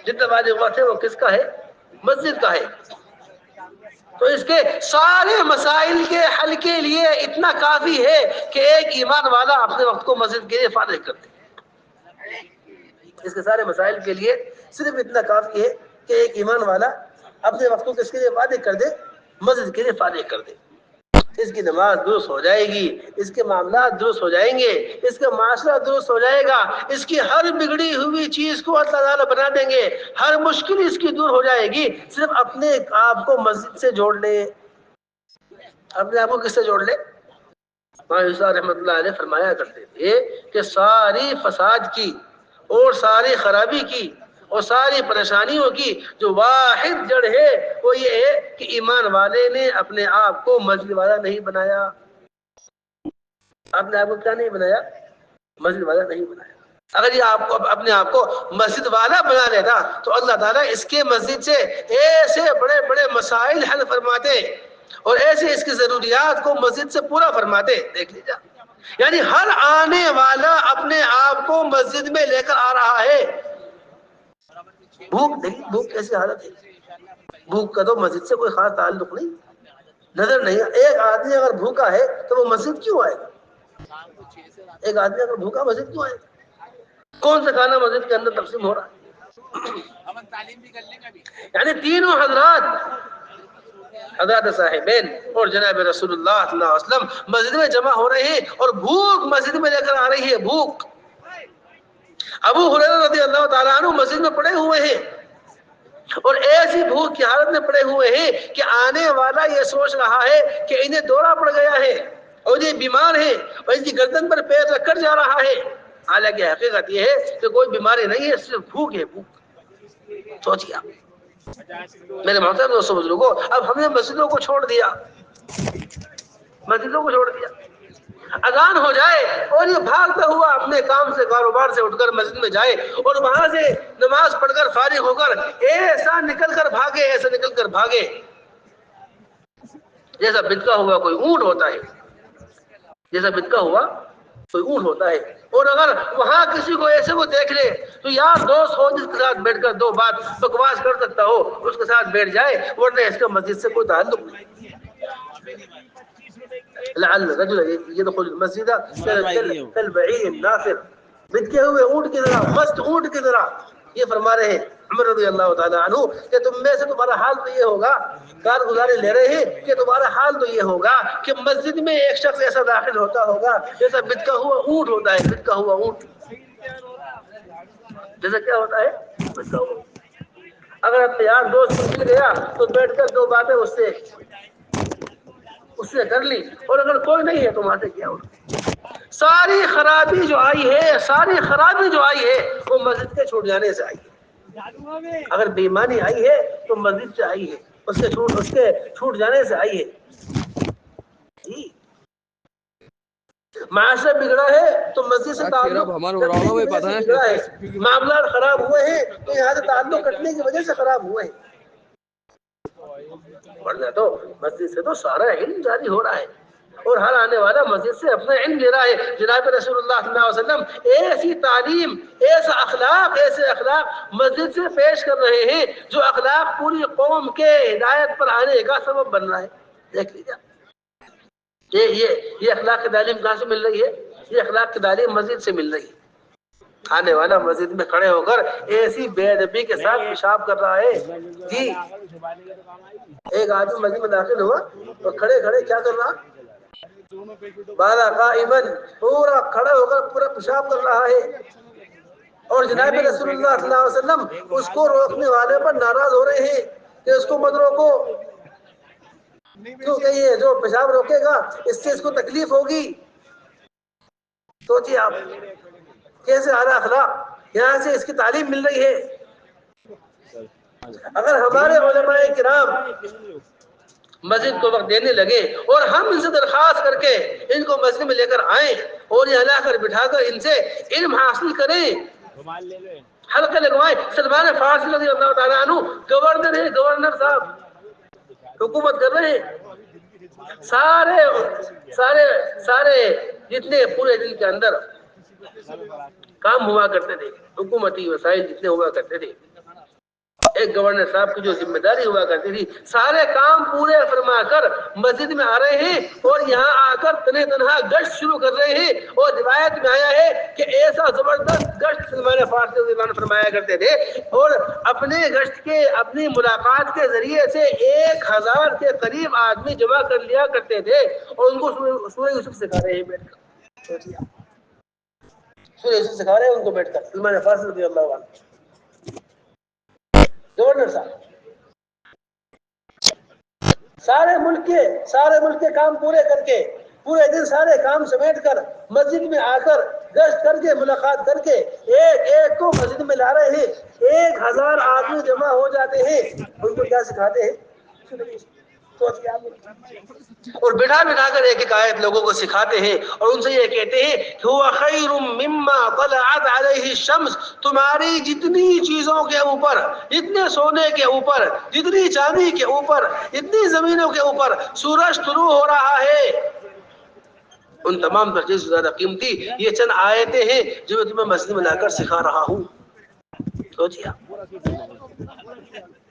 جتنا واجب وقت ہے وہ کس کا ہے؟ مسجد کا ہے۔ تو اس کے سارے مسائل کے حل کے لیے اتنا کافی ہے کہ ایک ایمان والا اپنے وقت کو مسجد کے لیے فارغ کر دے۔ اس کے سارے مسائل کے لیے صرف اتنا کافی ہے کہ ایک ایمان والا اپنے وقت کو کس کے لیے فارغ کر دے؟ مسجد کے لیے فارغ کر دے۔ اس کی نماز درست ہو جائے گی، اس کے معاملات درست ہو جائیں گے، اس کا معاشرہ درست ہو جائے گا، اس کی ہر بگڑی ہوئی چیز کو اللہ تعالیٰ بنا دیں گے، ہر مشکل اس کی دور ہو جائے گی۔ صرف اپنے آپ کو مسجد سے جوڑ لے۔ اپنے آپ کو کس سے جوڑ لے؟ مولانا رحمۃ اللہ علیہ فرمایا کرتے تھے کہ ساری فساد کی اور ساری خرابی کی اور ساری پریشانیوں کی جو واحد جڑ ہے وہ یہ ہے کہ ایمان والے نے اپنے آپ کو مسجد والا نہیں بنایا۔ اپنے آپ کو کیا نہیں بنایا؟ مسجد والا نہیں بنایا۔ اگر یہ آپ کو اپنے آپ کو مسجد والا بنا لیتا تو اللہ تعالیٰ اس کے مسجد سے ایسے بڑے بڑے مسائل حل فرماتے اور ایسے اس کی ضروریات کو مسجد سے پورا فرماتے۔ دیکھ لیجیے، یعنی ہر آنے والا اپنے آپ کو مسجد میں لے کر آ رہا ہے۔ بھوک نہیں، بھوک کیسی حالت ہے؟ بھوک کا تو مسجد سے کوئی خاص تعلق نہیں، نظر نہیں۔ ایک آدمی اگر بھوکا ہے تو وہ مسجد کیوں آئے گا؟ ایک آدمی اگر بھوکا مسجد کیوں آئے گا؟ کون سا کھانا مسجد کے اندر تقسیم ہو رہا ہے؟ یعنی تینوں حضرات، حضرت صاحبین اور جناب رسول اللہ صلی اللہ علیہ وسلم مسجد میں جمع ہو رہے ہیں اور بھوک مسجد میں لے کر آ رہی ہے۔ بھوک۔ ابو ہریرہ رضی اللہ تعالیٰ عنہ مسجد میں پڑے ہوئے ہیں اور ایسی بھوک کی حالت میں پڑے ہوئے ہیں کہ آنے والا یہ سوچ رہا ہے کہ انہیں دورہ پڑ گیا ہے اور یہ بیمار ہے اور ان کی گردن پر پیر رکھ کر جا رہا ہے، حالانکہ حقیقت یہ ہے کہ کوئی بیماری نہیں ہے، صرف بھوک ہے۔ بھوک سوچیے آپ۔ میرے محترم دوستو بزرگوں، اب ہم نے مسجدوں کو چھوڑ دیا، مسجدوں کو چھوڑ دیا۔ اذان ہو جائے اور یہ بھاگتا ہوا اپنے کام سے کاروبار سے اٹھ کر مسجد میں جائے اور وہاں سے نماز پڑھ کر فارغ ہو کر ایسا نکل کر بھاگے، ایسا نکل کر بھاگے جیسا بتکا ہوا کوئی اونٹ ہوتا ہے، جیسا بتکا ہوا کوئی اونٹ ہوتا ہے۔ اور اگر وہاں کسی کو ایسے وہ دیکھ لے تو یار دوست ہو جس کے ساتھ بیٹھ کر دو بات بکواس کر سکتا ہو اس کے ساتھ بیٹھ جائے، ورنہ اس کا مسجد سے کوئی تعلق نہیں۔ لعل رجل يدخل المسجد كالبعير النافر، بتکے ہوئے اونٹ کی طرح، مست اونٹ کی طرح۔ یہ فرما رہے ہیں عمر رضی اللہ تعالیٰ عنہ کہ تم میں سے تمہارا حال تو یہ ہوگا، کارگزاری لے رہے ہیں کہ تمہارا حال تو یہ ہوگا کہ مسجد میں ایک شخص ایسا داخل ہوتا ہوگا جیسا بتکا ہوا اونٹ ہوتا ہے، بتکا ہوا اونٹ جیسا کیا ہوتا ہے؟ بتکا ہوا۔ اگر اپنے یار دوست کو مل گیا تو بیٹھ کر دو باتیں اس سے کر لی، اور اگر کوئی نہیں ہے تو وہاں سے کیا ہوگا؟ ساری خرابی جو آئی ہے، ساری خرابی جو آئی ہے وہ مسجد کے چھوٹ جانے سے آئی ہے۔ اگر بے ایمانی آئی ہے تو مسجد سے آئی ہے، اس کے چھوٹ جانے سے آئی ہے۔ معاشرہ بگڑا ہے تو مسجد سے تعلق کٹنے کی وجہ سے بگڑا ہے، معاملات خراب ہوئے ہیں تو یہاں سے تعلق کٹنے کی وجہ سے خراب ہوئے ہیں، ورنہ تو مسجد سے تو سارا علم جاری ہو رہا ہے اور ہر آنے والا مسجد سے اپنا علم لے رہا ہے۔ جناب رسول اللہ صلی اللہ علیہ وسلم ایسی تعلیم، ایسا اخلاق، ایسے اخلاق مسجد سے پیش کر رہے ہیں جو اخلاق پوری قوم کے ہدایت پر آنے کا سبب بن رہا ہے۔ دیکھ لیجیے یہ اخلاق کی تعلیم کہاں سے مل رہی ہے؟ یہ اخلاق کی تعلیم مسجد سے مل رہی ہے۔ آنے والا مسجد میں کھڑے ہو کر ایسی بے ادبی کے ساتھ پیشاب کر رہا ہے جی۔ ایک آدمی مسجد میں داخل ہوا اور کھڑے کھڑے کیا کر رہا؟ بالا قائمن، پورا کھڑے ہو کر پورا پیشاب کر رہا ہے، اور جناب رسول اللہ صلی اللہ علیہ وسلم اس کو روکنے والے پر ناراض ہو رہے ہیں کہ اس کو مت روکو، کیونکہ یہ جو پیشاب روکے گا اس سے اس کو تکلیف ہوگی۔ سوچیے آپ کیسے اعلیٰ اخلاق یہاں سے اس کی تعلیم مل رہی ہے۔ اگر ہمارے علماء کرام مسجد کو وقت دینے لگے اور ہم ان سے درخواست کر کے ان کو مسجد میں لے کر آئیں اور یہاں لا کر بٹھا کر ان سے علم حاصل کریں، حلقے لگوائیں۔ سلمان فارسی رضی اللہ تعالیٰ عنہ گورنر ہے، گورنر صاحب حکومت کر رہے ہیں، سارے جتنے پورے دن کے اندر کام ہوا کرتے تھے، حکومتی وسائل جتنے ہوا کرتے تھے ایک گورنر صاحب کی جو ذمہ داری ہوا کرتی تھی، سارے کام پورے فرما کر مسجد میں آ رہے ہیں اور یہاں آ کر تنہا گشت شروع کر رہے ہیں، اور روایت میں آیا ہے کہ ایسا زبردست گشت سلمان فارسی رضی اللہ عنہ فرمایا کرتے تھے، اور اپنے گشت کے اپنی ملاقات کے ذریعے سے 1000 کے قریب آدمی جمع کر لیا کرتے تھے، اور ان کو سورہ یوسف سکھا رہے ہیں بیٹھ کر، سورہ یوسف سکھا رہے ہیں ان کو بیٹھ کر سلمان فارسی رضی اللہ عنہ، گورنر صاحب سارے ملک کے کام پورے کر کے، پورے دن سارے کام سمیٹ کر مسجد میں آ کر گشت کر کے ملاقات کر کے ایک ایک کو مسجد میں لا رہے ہیں، 1000 آدمی جمع ہو جاتے ہیں، ان کو کیا سکھاتے ہیں؟ اور بٹھا کر ایک ایک آیت لوگوں کو سکھاتے ہیں، اور ان سے یہ کہتے ہیں کہ هو خیر مما طلعت علیہ الشمس، تمہاری جتنی چیزوں کے اوپر، جتنے سونے کے اوپر، جتنی چاندی کے اوپر، جتنی زمینوں کے اوپر سورج طلوع ہو رہا ہے، ان تمام پر چیز زیادہ قیمتی یہ چند آیتیں ہیں جو میں تمہیں مسجد میں لا کر سکھا رہا ہوں۔ سوچیے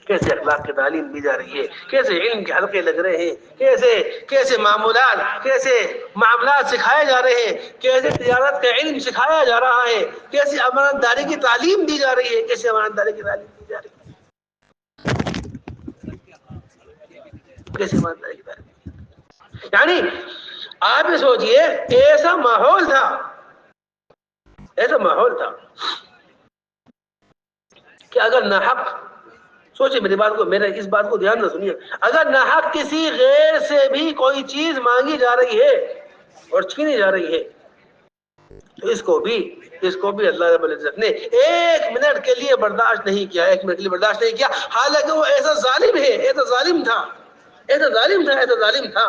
کیسے اخلاق کی تعلیم دی جا رہی ہے، کیسے علم کے حلقے لگ رہے ہیں، کیسے معاملات سکھائے جا رہے ہیں، کیسے تجارت کا علم سکھایا جا رہا ہے، کیسے امانت داری کی تعلیم دی جا رہی ہے، کیسے امانت داری کی تعلیم دی جا رہی ہے، کیسے امانت داری کی تعلیم، یعنی آپ یہ سوچئے ایسا ماحول تھا کہ اگر ناحق، سوچے میری بات کو، میرے اس بات کو دھیان سے سنیے، اگر ناحق کسی غیر سے بھی کوئی چیز مانگی جا رہی ہے اور چھینی جا رہی ہے تو اس کو بھی اللہ رب العزت نے 1 منٹ کے لیے برداشت نہیں کیا، 1 منٹ کے لیے برداشت نہیں کیا، حالانکہ وہ ایسا ظالم تھا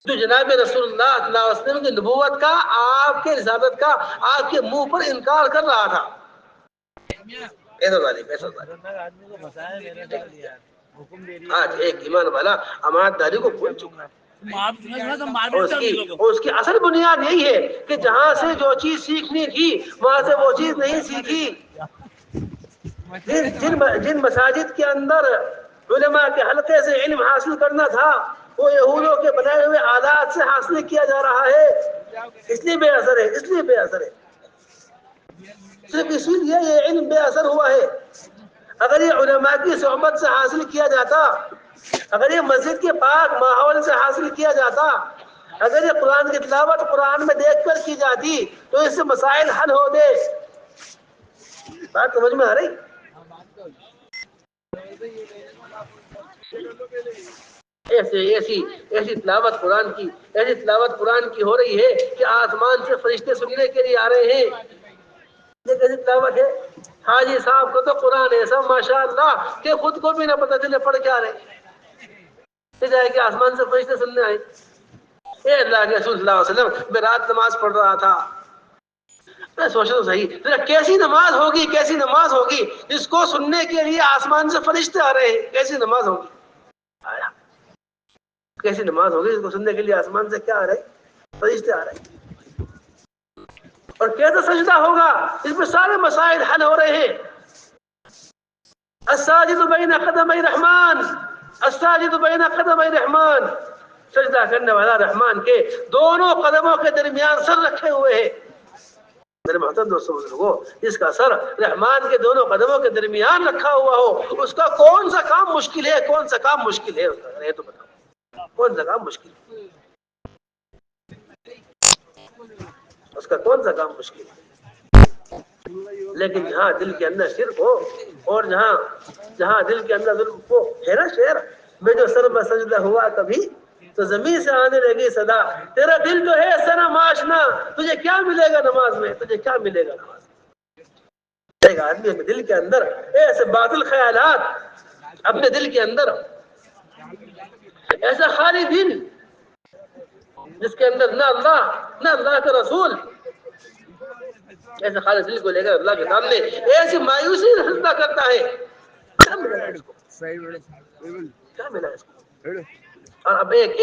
جو جناب رسول اللہ صلی اللہ علیہ وسلم کی نبوت کا، آپ کے رسالت کا آپ کے منہ پر انکار کر رہا تھا، ایسا ظالم۔ آج ایک ایمان والا امانت داری کو بھول چکا ہے، اور اس کی اصل بنیاد یہی ہے کہ جہاں سے جو چیز سیکھنی تھی وہاں سے وہ چیز نہیں سیکھی۔ جن مساجد کے اندر علماء کے حلقے سے علم حاصل کرنا تھا وہ یہودوں کے بنائے ہوئے آلات سے حاصل کیا جا رہا ہے، اس لیے بے اثر ہے، صرف اسی لیے یہ علم بے اثر ہوا ہے۔ اگر یہ علماء کی صحبت سے حاصل کیا جاتا، اگر یہ مسجد کے پاک ماحول سے حاصل کیا جاتا، اگر یہ قرآن کی تلاوت قرآن میں دیکھ کر کی جاتی تو اس سے مسائل حل ہوتے۔ بات سمجھ میں آ رہی؟ ایسی تلاوت قرآن کی ہو رہی ہے کہ آسمان سے فرشتے سننے کے لیے آ رہے ہیں، یہ کیسی تلاوت ہے؟ حاجی صاحب کو تو قرآن ایسا ماشاءاللہ کہ خود کو بھی نہ پتہ چلے پڑھ کیا رہے، جائے کہ آسمان سے فرشتے سننے آئے۔ اے اللہ کے رسول صلی اللہ علیہ وسلم، میں رات نماز پڑھ رہا تھا، میں سوچا تو صحیح کیسی نماز ہوگی جس کو سننے کے لیے آسمان سے فرشتے آ رہے ہیں، کیسی نماز ہوگی جس کو سننے کے لیے آسمان سے کیا آ رہے ہیں؟ فرشتے آ رہے ہیں۔ اور کیسا سجدہ ہوگا اس میں سارے مسائل حل ہو رہے ہیں۔ الساجد بین قدمی رحمان، سجدہ کرنے والا رحمان کے دونوں قدموں کے درمیان سر رکھے ہوئے ہے۔ میرے محترم دوستوں بزرگوں، جس کا سر رحمان کے دونوں قدموں کے درمیان رکھا ہوا ہو اس کا کون سا کام مشکل ہے؟ اس کا یہ تو بتاؤ، کون سا کام مشکل ہے؟ اس کا کون سا کام مشکل ہے؟ لیکن جہاں دل کے اندر شرک ہو اور جہاں دل کے اندر ظلم ہو، ہے نا شعر میں جو سر بسجدہ ہوا کبھی تو زمین سے آنے لگی صدا، تیرا دل جو ہے سنم آشنا، تجھے کیا ملے گا نماز میں؟ ایک آدمی اپنے دل کے اندر ایسے باطل خیالات، اپنے دل کے اندر ایسا خالی دل جس کے اندر نہ اللہ کا رسول، ایسے خالص دل کو لے کر اللہ کے سامنے ایسی مایوسی سجدہ کرتا ہے، کیا ملا اس کو؟ اور اب ایک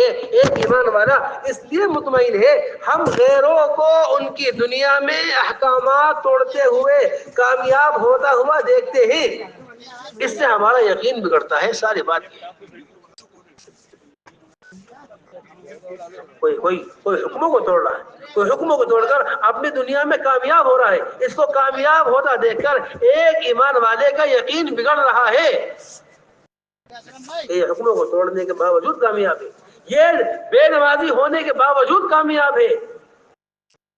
ایمان والا اس لیے مطمئن ہے، ہم غیروں کو ان کی دنیا میں احکامات توڑتے ہوئے کامیاب ہوتا ہوا دیکھتے ہیں، اس سے ہمارا یقین بگڑتا ہے. ساری بات کوئی حکموں کو توڑ رہا ہے، کوئی حکموں کو توڑ کر اپنی دنیا میں کامیاب ہو رہا ہے، اس کو کامیاب ہوتا دیکھ کر ایک ایمان والے کا یقین بگڑ رہا ہے. یہ حکموں کو توڑنے کے باوجود کامیاب ہے، یہ بے نمازی ہونے کے باوجود کامیاب ہے،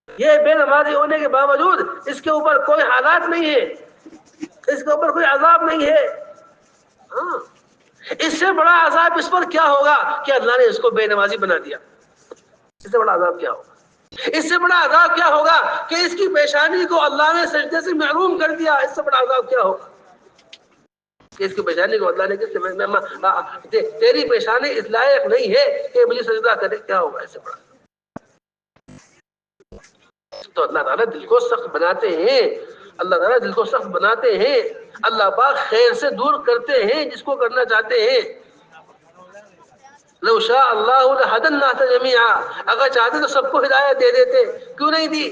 یہ بے نمازی ہونے کے باوجود اس کے اوپر کوئی حالات نہیں ہے، اس کے اوپر کوئی عذاب نہیں ہے. ہاں، اس سے بڑا عذاب اس پر کیا ہوگا کہ اللہ نے اس کو بے نمازی بنا دیا. اس سے بڑا عذاب کیا ہوگا؟ اس سے بڑا عذاب کیا ہوگا کہ اس کی پیشانی کو اللہ نے سجدے سے محروم کر دیا. اس سے بڑا عذاب کیا ہوگا کہ اس کی پیشانی کو اللہ نے تیری پیشانی اس لائق نہیں ہے کہ ابلیس سجدہ کرے. کیا ہوگا اس سے بڑا؟ تو اللہ تعالیٰ دل کو سخت بناتے ہیں، اللہ تعالیٰ دل کو سخت بناتے ہیں، اللہ پاک خیر سے دور کرتے ہیں جس کو کرنا چاہتے ہیں. لو شاء اللہ لہدی الناس جمیعا، اگر چاہتے تو سب کو ہدایت دے دیتے، کیوں نہیں دی؟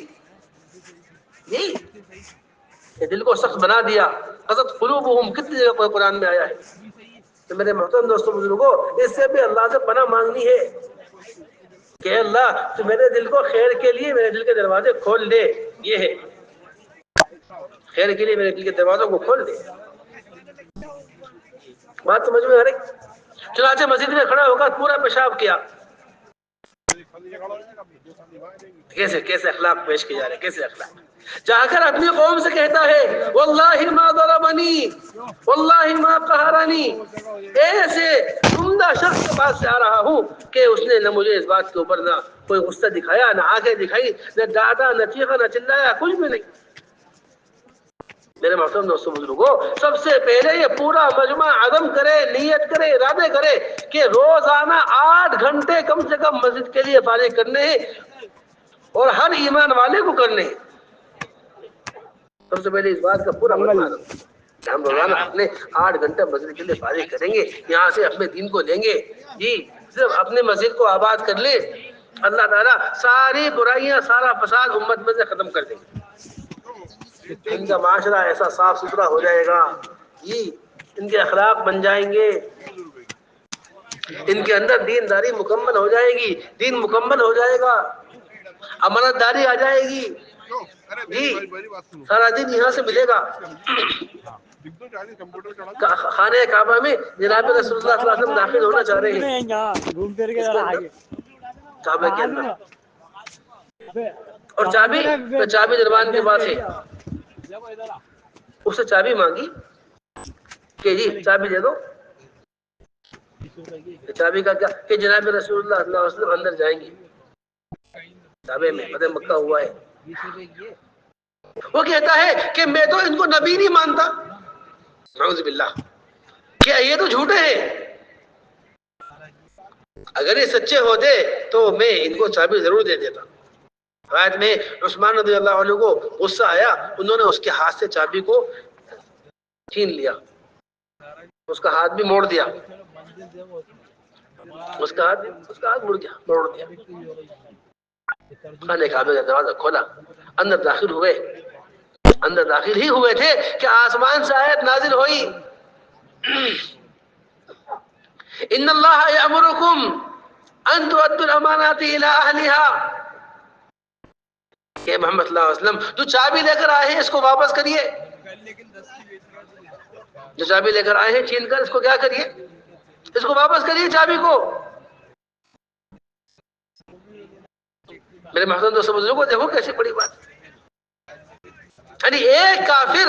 یہ دل کو سخت بنا دیا. قسط قلوبہم کتنی جگہ پر قرآن میں آیا ہے. تو میرے محترم دوستوں بزرگوں، اس سے بھی اللہ سے پناہ مانگنی ہے کہ اللہ تو میرے دل کو خیر کے لیے میرے دل کے دروازے کھول دے. یہ ہے خیر کے لیے میرے دل کے دروازوں کو کھول دے. بات سمجھ میں آ رہی؟ چنانچہ مسجد میں کھڑا ہو کر پورا پیشاب کیا. کیسے اخلاق پیش کیے جا رہے، کیسے اخلاق. جا کر اپنی قوم سے کہتا ہے واللہ ما ضربنی واللہ ما قہرنی. ایسے عمدہ شخص کے پاس سے آ رہا ہوں کہ اس نے نہ مجھے اس بات کے اوپر نہ کوئی غصہ دکھایا، نہ آنکھیں دکھائی، نہ ڈانٹا، نہ چیخا، نہ چلایا، کچھ بھی نہیں. میرے محترم دوستوں بزرگوں، سب سے پہلے یہ پورا مجمع عزم کرے، نیت کرے، ارادے کرے کہ روزانہ 8 گھنٹے کم سے کم مسجد کے لیے فارغ کرنے ہیں اور ہر ایمان والے کو کرنے ہیں. سب سے پہلے اس بات کا پورا مجمع عزم کہ ہم روزانہ اپنے 8 گھنٹے مسجد کے لیے فارغ کریں گے، یہاں سے اپنے دین کو لیں گے. جی صرف اپنے مسجد کو آباد کر لے، اللہ تعالیٰ ساری برائیاں، سارا فساد امت میں سے ختم کر دیں گے. ان کا معاشرہ ایسا صاف ستھرا ہو جائے گا، جی ان کے اخلاق بن جائیں گے، ان کے اندر دینداری مکمل ہو جائے گی، دین مکمل ہو جائے گا، امانت داری آ جائے گی. جی سارا دن یہاں سے ملے گا. خانہ کعبہ میں جناب رسول اللہ صلی اللہ علیہ وسلم داخل ہونا چاہ رہے ہیں کعبہ کے اندر، اور چابی دربان کے پاس ہے. اس سے چابی مانگی کہ جی چابی دے دو. چابی کا کیا کہ جناب رسول اللہ صلی اللہ علیہ وسلم اندر جائیں گے. کعبے میں فتح مکہ ہوا ہے. وہ کہتا ہے کہ میں تو ان کو نبی نہیں مانتا، نعوذ باللہ، کہ یہ تو جھوٹے ہیں. اگر یہ سچے ہوتے تو میں ان کو چابی ضرور دے دیتا. رات میں عثمان رضی اللہ عنہ کو غصہ آیا، انہوں نے اس کے ہاتھ سے چابی کو چھین لیا، اس کا ہاتھ بھی موڑ دیا، اس کا ہاتھ موڑ دیا. خانہ کعبہ کا دروازہ کھولا، اندر داخل ہوئے. اندر داخل ہی ہوئے تھے کہ آسمان سے آیت نازل ہوئی ان اللہ یأمرکم ان تؤدوا الامانات الی اہلها. کہ محمد صلی اللہ علیہ وسلم جو چابی لے کر آئے ہیں اس کو واپس کریے. جو چابی لے کر آئے ہیں چھین کر اس کو کیا کریے، اس کو واپس کریے چابی کو. میرے محترم دوستوں بزرگوں، دیکھو کیسی بڑی بات، یعنی ایک کافر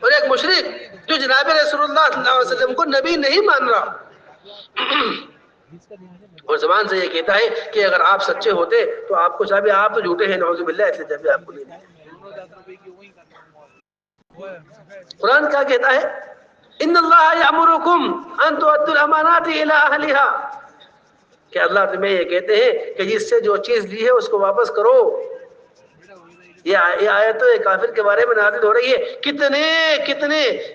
اور ایک مشرک جو جناب رسول اللہ صلی اللہ علیہ وسلم کو نبی نہیں مان رہا، اور زبان سے یہ کہتا ہے کہ اگر آپ سچے ہوتے تو آپ کو چابی، آپ تو جھوٹے ہیں نعوذ باللہ، اس لیے چابی آپ کو نہیں دی. قرآن کیا کہتا ہے ان اللہ یأمرکم ان تؤدوا الامانات الی اہلها، کہ اللہ تمہیں یہ کہتے ہیں کہ جس سے جو چیز لی ہے اس کو واپس کرو. یہ آیت تو کافر کے بارے میں نازل ہو رہی ہے.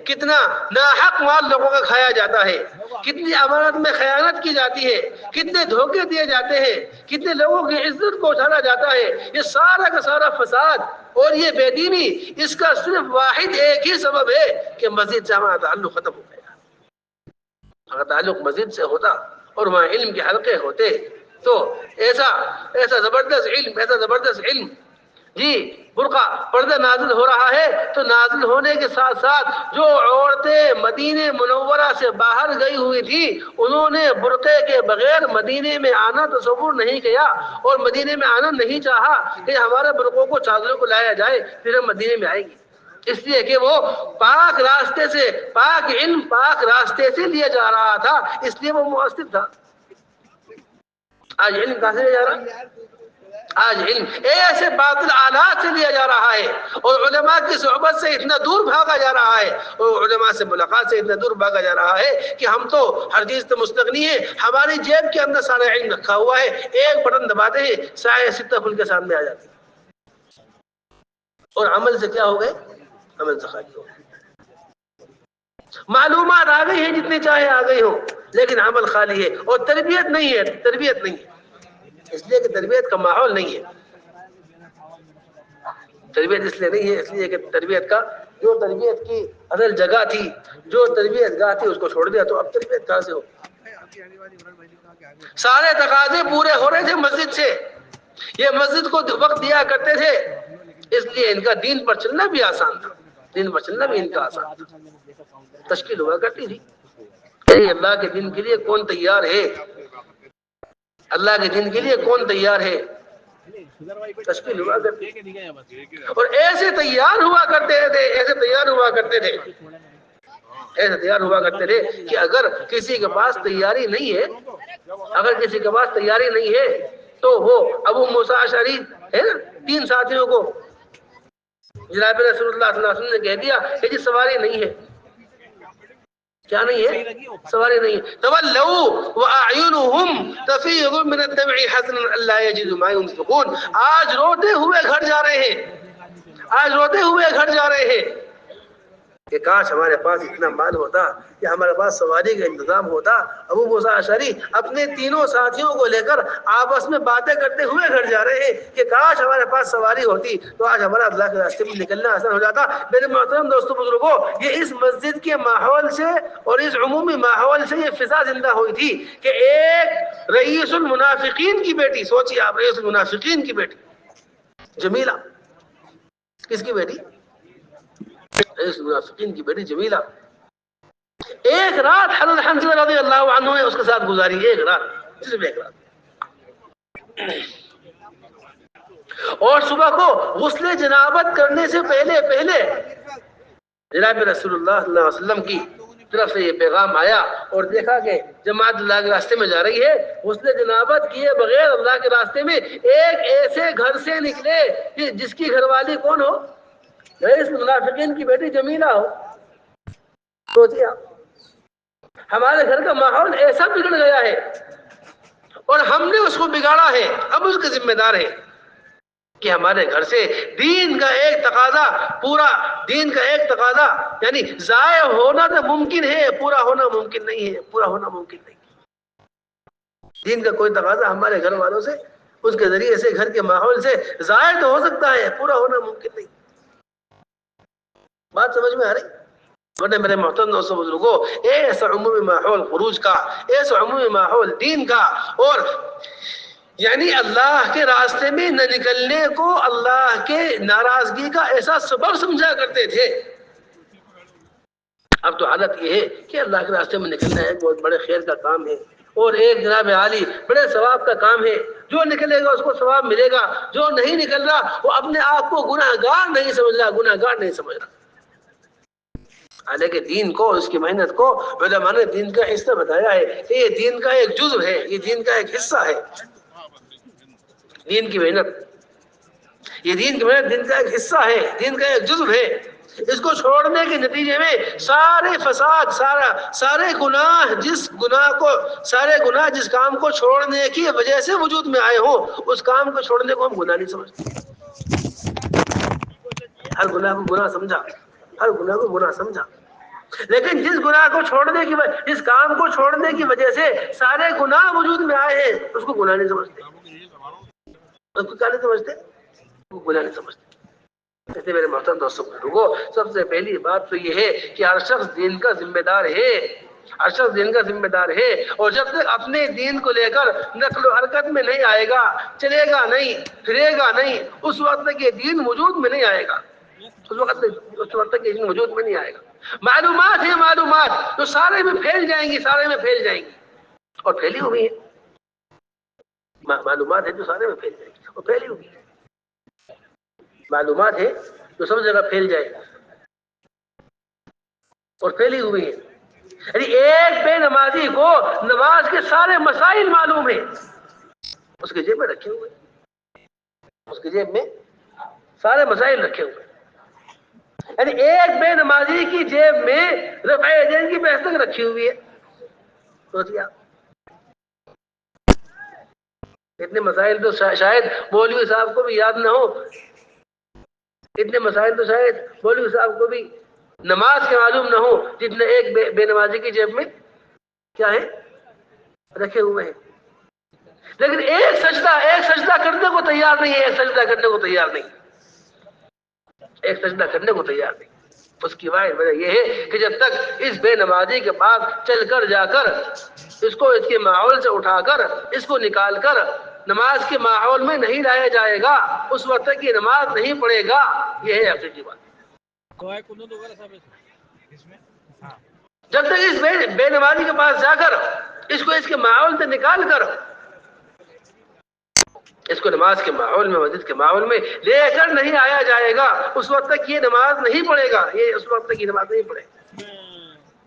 کتنا ناحق مال لوگوں کا کھایا جاتا ہے، کتنی امانت میں خیانت کی جاتی ہے، کتنے دھوکے دیے جاتے ہیں، کتنے لوگوں کی عزت کو اٹھانا جاتا ہے. یہ سارا کا سارا فساد اور یہ بے دینی، اس کا صرف واحد ایک ہی سبب ہے کہ مسجد سے ہمارا تعلق ختم ہو گیا. اگر تعلق مسجد سے ہوتا اور وہاں علم کے حلقے ہوتے تو ایسا زبردست علم جی برقع پردہ نازل ہو رہا ہے. تو نازل ہونے کے ساتھ ساتھ جو عورتیں مدینہ منورہ سے باہر گئی ہوئی تھی انہوں نے برقعے کے بغیر مدینے میں آنا تصور نہیں کیا اور مدینے میں آنا نہیں چاہا کہ ہمارے برقعوں کو چادروں کو لایا جائے پھر ہم مدینے میں آئیں گے. اس لیے کہ وہ پاک راستے سے، پاک علم پاک راستے سے لیا جا رہا تھا، اس لیے وہ مؤثر تھا. آج علم کہاں سے لیا جا رہا؟ آج علم ایسے باطل آلات سے لیا جا رہا ہے اور علماء کی صحبت سے اتنا دور بھاگا جا رہا ہے اور علماء سے ملاقات سے اتنا دور بھاگا جا رہا ہے کہ ہم تو ہر چیز تو مستغنی ہے. ہماری جیب کے اندر سارا علم رکھا ہوا ہے، ایک بٹن دباتے ہیں سایہ ستہ کھل کے سامنے آ جاتی ہے. اور عمل سے کیا ہو گئے؟ عمل سے خالی ہو گئے. معلومات آ گئی ہیں جتنی چاہے آ گئی ہو لیکن عمل خالی ہے اور تربیت نہیں ہے. اس لیے کہ تربیت کا ماحول نہیں ہے. تربیت اس لیے نہیں ہے اس لیے کہ تربیت کی اصل جگہ تھی، جو تربیت گاہ تھی اس کو چھوڑ دیا تو اب تربیت کہاں سے ہو؟ سارے تقاضے پورے ہو رہے تھے مسجد سے. یہ مسجد کو وقت دیا کرتے تھے اس لیے ان کا دین پر چلنا بھی آسان تھا. دین پر چلنا بھی ان کا آسان تھا. تشکیل ہوا کرتی تھی. اللہ کے دین کے لیے کون تیار ہے؟ اللہ کے دین کے لیے کون تیار ہے؟ تشکیل ہوا کرتی اور ایسے تیار ہوا کرتے تھے کہ اگر کسی کے پاس تیاری نہیں ہے تو وہ ابو موسیٰ اشعری ہے نا، 3 ساتھیوں کو جناب رسول اللہ صلی اللہ علیہ وسلم نے کہہ دیا کہ جی سواری نہیں ہے. کیا نہیں ہے؟ سواری نہیں ہے. تولوا واعینهم تفیض من الدمع حزنا الا یجدوا ما ينفقون. آج روتے ہوئے گھر جا رہے ہیں کہ کاش ہمارے پاس اتنا مال ہوتا کہ ہمارے پاس سواری کا انتظام ہوتا. ابو موسیٰ اشعری اپنے 3 ساتھیوں کو لے کر آپس میں باتیں کرتے ہوئے گھر جا رہے ہیں کہ کاش ہمارے پاس سواری ہوتی تو آج ہمارا اللہ کے راستے میں نکلنا آسان ہو جاتا. میرے محترم دوستو بزرگوں، یہ اس مسجد کے ماحول سے اور اس عمومی ماحول سے یہ فضا زندہ ہوئی تھی کہ ایک رئیس المنافقین کی بیٹی، سوچیے آپ، رئیس المنافقین کی بیٹی جمیلہ، کس کی بیٹی؟ رئیس المنافقین کی بیٹی جمیلہ، ایک رات حضرت حنظلہ رضی اللہ عنہ نے اس کے ساتھ گزاری. ایک رات، صرف ایک رات. اور صبح کو غسل جنابت کرنے سے پہلے جناب رسول اللہ صلی اللہ علیہ وسلم کی طرف سے یہ پیغام آیا اور دیکھا کہ جماعت اللہ کے راستے میں جا رہی ہے. غسل جنابت کیے بغیر اللہ کے راستے میں ایک ایسے گھر سے نکلے کہ جس کی گھر والی کون ہو؟ رئیس المنافقین کی بیٹی جمیلہ ہو. سوچیے آپ، ہمارے گھر کا ماحول ایسا بگڑ گیا ہے اور ہم نے اس کو بگاڑا ہے. اب اس کے ذمہ دار ہے کہ ہمارے گھر سے دین کا ایک تقاضا یعنی ضائع ہونا تو ممکن ہے، پورا ہونا ممکن نہیں ہے. دین کا کوئی تقاضا ہمارے گھر والوں سے، اس کے ذریعے سے، گھر کے ماحول سے ضائع تو ہو سکتا ہے، پورا ہونا ممکن نہیں. بات سمجھ میں آ رہی؟ ورنہ میرے محترم دوستو بزرگوں، ایسا عمومی ماحول خروج کا، ایسا عمومی ماحول دین کا اور یعنی اللہ کے راستے میں نہ نکلنے کو اللہ کے ناراضگی کا ایسا سبب سمجھا کرتے تھے. اب تو حالت یہ ہے کہ اللہ کے راستے میں نکلنا ایک بہت بڑے خیر کا کام ہے اور ایک جناب عالی بڑے ثواب کا کام ہے. جو نکلے گا اس کو ثواب ملے گا، جو نہیں نکل رہا وہ اپنے آپ کو گناہگار نہیں سمجھ رہا. حالانکہ دین کو، اس کی محنت کو علماء نے دین کا حصہ بتایا ہے کہ یہ دین کا ایک جزو ہے، یہ دین کا ایک حصہ ہے. دین کی محنت دین کا ایک حصہ ہے، دین کا ایک جزو ہے. اس کو چھوڑنے کے نتیجے میں سارے فساد، سارے گناہ جس کام کو چھوڑنے کی وجہ سے وجود میں آئے ہوں، اس کام کو چھوڑنے کو ہم گناہ نہیں سمجھتے. ہر گناہ کو گناہ سمجھا، ہر گناہ کو گناہ سمجھا، لیکن جس گناہ کو چھوڑنے کی وجہ، جس کام کو چھوڑنے کی وجہ سے سارے گناہ وجود میں آئے ہیں، اس کو گناہ نہیں سمجھتے، اس کو کیا نہیں سمجھتے، وہ گناہ نہیں سمجھتے۔ اس لیے میرے محترم دوستوں کو سب سے پہلی بات تو یہ ہے کہ ہر شخص دین کا ذمہ دار ہے، ہر شخص دین کا ذمہ دار ہے، اور جب تک اپنے دین کو لے کر نقل و حرکت میں نہیں آئے گا، چلے گا نہیں، پھرے گا نہیں، اس وقت تک یہ دین وجود میں نہیں آئے گا، اس وقت تک یہ دین وجود میں نہیں آئے گا۔ معلومات ہیں، معلومات جو سارے میں پھیل جائیں گی، سارے میں پھیل جائیں گی، اور پھیلی ہوئی ہیں، معلومات ہیں جو سارے میں پھیل جائیں گی اور پھیلی ہوئی ہیں، معلومات ہے جو سب جگہ پھیل جائے اور پھیلی ہوئی ہے۔ یعنی ایک بے نمازی کو نماز کے سارے مسائل معلوم ہیں، اس کے جیب میں رکھے ہوئے، اس کے جیب میں سارے مسائل رکھے ہوئے، یعنی ایک بے نمازی کی جیب میں رفع یدین کی بحث تک رکھی ہوئی ہے۔ سوچیے آپ، اتنے مسائل تو شاید مولوی صاحب کو بھی یاد نہ ہو، اتنے مسائل تو شاید مولوی صاحب کو بھی نماز کے معلوم نہ ہو جتنے ایک بے نمازی کی جیب میں کیا ہے رکھے ہوئے ہیں۔ لیکن ایک سجدہ کرنے کو تیار نہیں ہے، ایک سجدہ کرنے کو تیار نہیں، ایک سجدہ کرنے کو تیار نہیں۔ اس کی واحد وجہ یہ ہے کہ جب تک اس بے نمازی کے پاس چل کر جا کر اس کو اس کے ماحول سے اٹھا کر اس کو نکال کر نماز کے ماحول میں نہیں لایا جائے گا، اس وقت تک یہ نماز نہیں پڑھے گا۔ یہ ہے حقیقی بات۔ جب تک اس بے نمازی کے پاس جا کر اس کو اس کے ماحول سے نکال کر اس کو نماز کے ماحول میں، مسجد کے ماحول میں لے کر نہیں آیا جائے گا، اس وقت تک یہ نماز نہیں پڑھے گا، یہ اس وقت تک یہ نماز نہیں پڑھے گا۔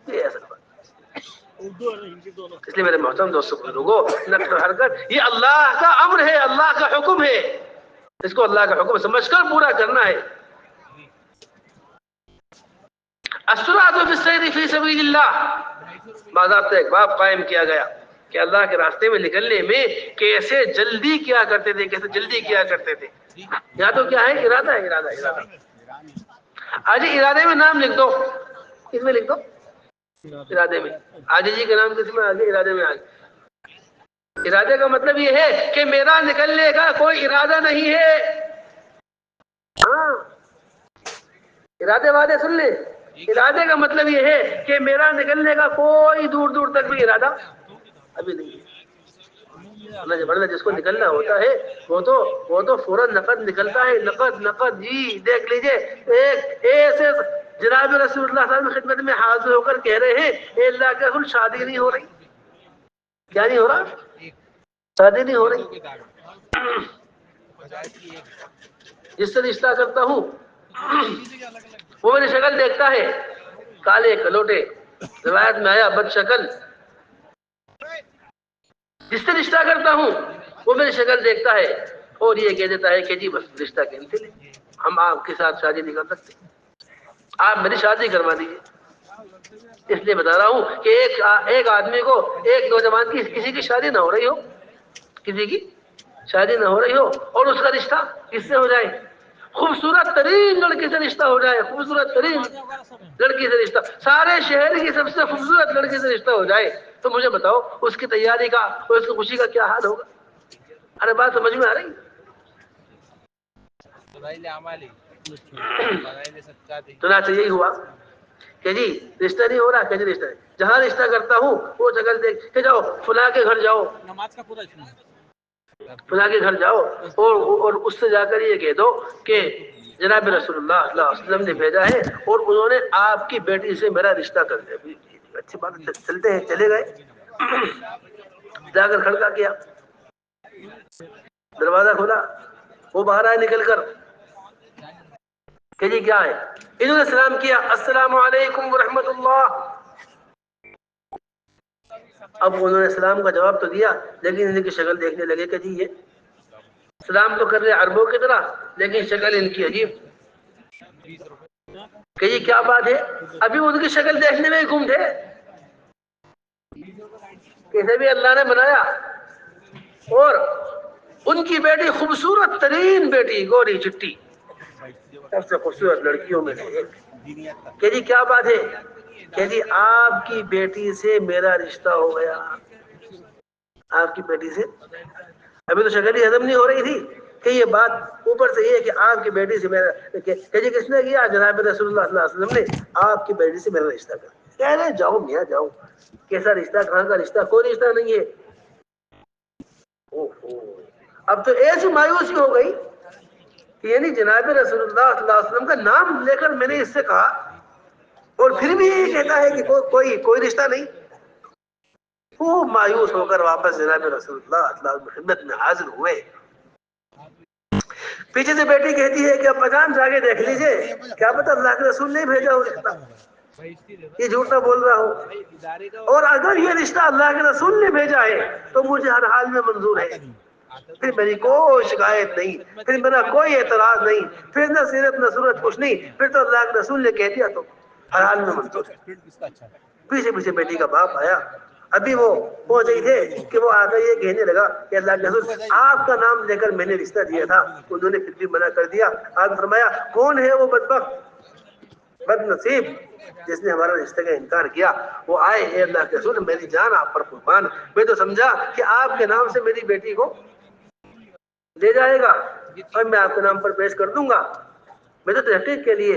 یہ اصل بات۔ اس لیے میرے محترم دوستوں بزرگوں، نقل و حرکت یہ اللہ کا امر ہے، اللہ کا حکم ہے، اس کو اللہ کا حکم سمجھ کر پورا کرنا ہے۔ الصلاۃ فی السیر فی سبیل اللہ، باضابطہ ایک باب قائم کیا گیا کہ اللہ کے راستے میں نکلنے میں کیسے جلدی کیا کرتے تھے، کیسے جلدی کیا کرتے تھے۔ یا تو کیا ہے ارادہ ہے، ارادہ۔ آج ارادے میں نام لکھ دو، کس میں لکھ دو؟ ارادے میں۔ آج جی کا نام کس میں آگے؟ ارادے میں آگے۔ ارادے کا مطلب یہ ہے کہ میرا نکلنے کا کوئی ارادہ نہیں ہے۔ ہاں، ارادے وعدے سن لیں۔ ارادے کا مطلب یہ ہے کہ میرا نکلنے کا کوئی دور دور تک بھی ارادہ ابھی نہیں ہے۔ ورنہ جس کو نکلنا ہوتا ہے وہ تو فوراً نقد نکلتا ہے، نقد جی دیکھ لیجئے۔ ایک ایسے جناب رسول اللہ صلی اللہ علیہ وسلم کی خدمت میں حاضر ہو کر کہہ رہے ہیں اے اللہ کے رسول شادی نہیں ہو رہی۔ کیا نہیں ہو رہا؟ شادی نہیں ہو رہی۔ جس سے رشتہ کرتا ہوں وہ میری شکل دیکھتا ہے، کالے کلوٹے، روایت میں آیا بد شکل۔ جس سے رشتہ کرتا ہوں وہ میری شکل دیکھتا ہے اور یہ کہہ دیتا ہے کہ جی بس رشتہ کینسل ہے، ہم آپ کے ساتھ شادی نہیں کر سکتے، آپ میری شادی کروا دیجیے۔ اس لیے بتا رہا ہوں کہ ایک آدمی کو، ایک نوجوان کی کسی کی شادی نہ ہو رہی ہو، کسی کی شادی نہ ہو رہی ہو اور اس کا رشتہ کس سے ہو جائے؟ خوبصورت ترین لڑکی سے رشتہ ہو جائے، خوبصورت ترین لڑکی سے رشتہ، سارے شہر کی سب سے خوبصورت لڑکی سے رشتہ ہو جائے، تو مجھے بتاؤ اس کی تیاری کا اور اس کی خوشی کا کیا حال ہوگا؟ ارے بات سمجھ میں آ رہی؟ چنانچہ یہی ہوا کہ جی رشتہ نہیں ہو رہا، کہ جی رشتہ ہے، جہاں رشتہ کرتا ہوں وہ شکل دیکھ کے جاؤ فلاں کے گھر جاؤ، فلاں کے گھر جاؤ اور اس سے جا کر یہ کہہ دو کہ جناب رسول اللہ صلی اللہ علیہ وسلم نے بھیجا ہے اور انہوں نے آپ کی بیٹی سے میرا رشتہ کر دیا۔ اچھی بات، چلتے ہیں، چلے گئے، جا کر کھڑکا کیا، دروازہ کھولا، وہ باہر آئے نکل کر کہ جی کیا ہے؟ انہوں نے سلام کیا، السلام علیکم ورحمۃ اللہ۔ اب انہوں نے سلام کا جواب تو دیا لیکن ان کی شکل دیکھنے لگے کہ جی یہ سلام تو کر رہے عربوں کی طرح لیکن شکل ان کی عجیب، کہ جی کیا بات ہے؟ ابھی ان کی شکل دیکھنے میں ہی گم تھے، کیسے بھی اللہ نے بنایا، اور ان کی بیٹی خوبصورت ترین بیٹی، گوری چٹی، سب سے خوبصورت لڑکیوں میں سے ایک. کہ جی کیا بات ہے؟ کہ جی آپ کی بیٹی سے میرا رشتہ ہو گیا. آپ کی بیٹی سے. ابھی تو شکل ہی ہضم نہیں ہو رہی تھی کہ یہ بات اوپر سے یہ کہ آپ کی بیٹی سے میرا. کہ جی کس نے کیا؟ جناب رسول اللہ صلی اللہ علیہ وسلم نے آپ کی بیٹی سے میرا رشتہ کر. کہہ رہے جاؤ میاں جاؤ. کیسا رشتہ؟ کہاں کا رشتہ؟ کوئی رشتہ نہیں ہے. اب تو ایسی مایوسی ہو گئی کہ یعنی جناب رسول اللہ صلی اللہ علیہ وسلم کا نام لے کر میں نے اس سے کہا اور پھر بھی یہ کہتا ہے کہ کوئی رشتہ نہیں. خوب مایوس ہو کر واپس جناب رسول اللہ صلی اللہ علیہ وسلم خدمت میں حاضر ہوئے. پیچھے سے بیٹی کہتی ہے کہ اب اذان جا کے دیکھ لیجئے، کیا پتہ اللہ کے رسول نے بھیجا ہو رشتہ. یہ جھوٹ نہ بول رہا ہوں. اور اگر یہ رشتہ اللہ کے رسول نے بھیجا ہے تو مجھے ہر حال میں منظور ہے. پھر میری کوئی شکایت نہیں، پھر میرا کوئی اعتراض نہیں، پھر نہ سیرت نہ صورت کچھ نہیں. پھر تو اللہ کے رسول نے کہہ دیا تو ہر حال میں منظور ہے. پیچھے پیچھے بیٹی کا باپ آیا. ابھی وہ پہنچ گئی تھے کہ وہ آ کر یہ کہنے لگا کہ اللہ کے رسول آپ کا نام لے کر میں نے رشتہ دیا تھا. انہوں نے پھر بھی منع کر دیا. آپ نے فرمایا کون ہے وہ بدبخت بد نصیب جس نے ہمارا رشتے کا انکار کیا؟ وہ آئے اے اللہ کے رسول میری جان آپ پر قربان. میں تو سمجھا کہ آپ کے نام سے میری بیٹی کو لے جائے گا اور میں آپ کے نام پر پیش کر دوں گا. میں تو تحقیق کے لیے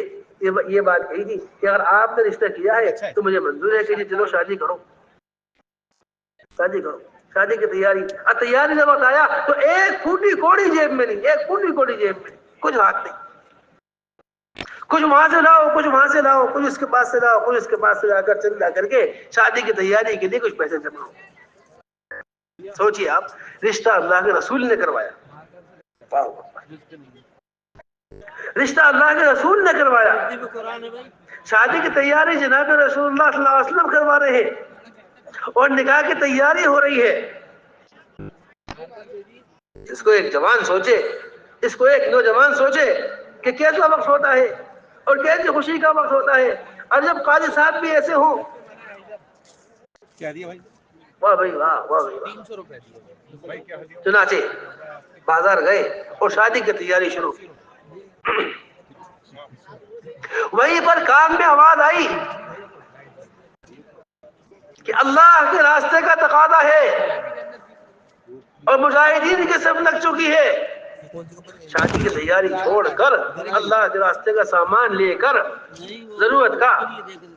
یہ بات کہی تھی کہ اگر آپ نے رشتہ کیا ہے تو مجھے منظور ہے کہ چلو شادی کرو. شادی کرو. شادی کی تیاری. تیاری جب وقت آیا تو ایک پھوٹی کوڑی جیب میں نہیں، ایک پھوٹی کوڑی جیب میں کچھ ہاتھ نہیں. کچھ وہاں سے لاؤ، کچھ وہاں سے لاؤ، کچھ اس کے پاس سے لاؤ، کچھ اس کے پاس سے لا کر چل لا کر کے شادی کی تیاری کے لیے کچھ پیسے جمع ہو. سوچیے آپ، رشتہ اللہ کے رسول نے کروایا. رشتہ اللہ کے رسول نے کروایا. شادی کی تیاری جناب رسول اللہ صلی اللہ علیہ وسلم کروا رہے ہیں اور نکاح کی تیاری ہو رہی ہے. اس کو ایک جوان سوچے، اس کو ایک نوجوان سوچے کہ کیسا وقت ہوتا ہے اور کیسی خوشی کا وقت ہوتا ہے. اور جب قاضی صاحب بھی ایسے ہوں. واہ بھائی واہ، واہ بھائی واہ. چنانچہ بازار گئے اور شادی کی تیاری شروع کی. وہیں پر کان میں آواز آئی کہ اللہ کے راستے کا تقاضا ہے اور مجاہدین کی صف لگ چکی ہے. شادی کی تیاری چھوڑ کر اللہ کے راستے کا سامان لے کر ضرورت کا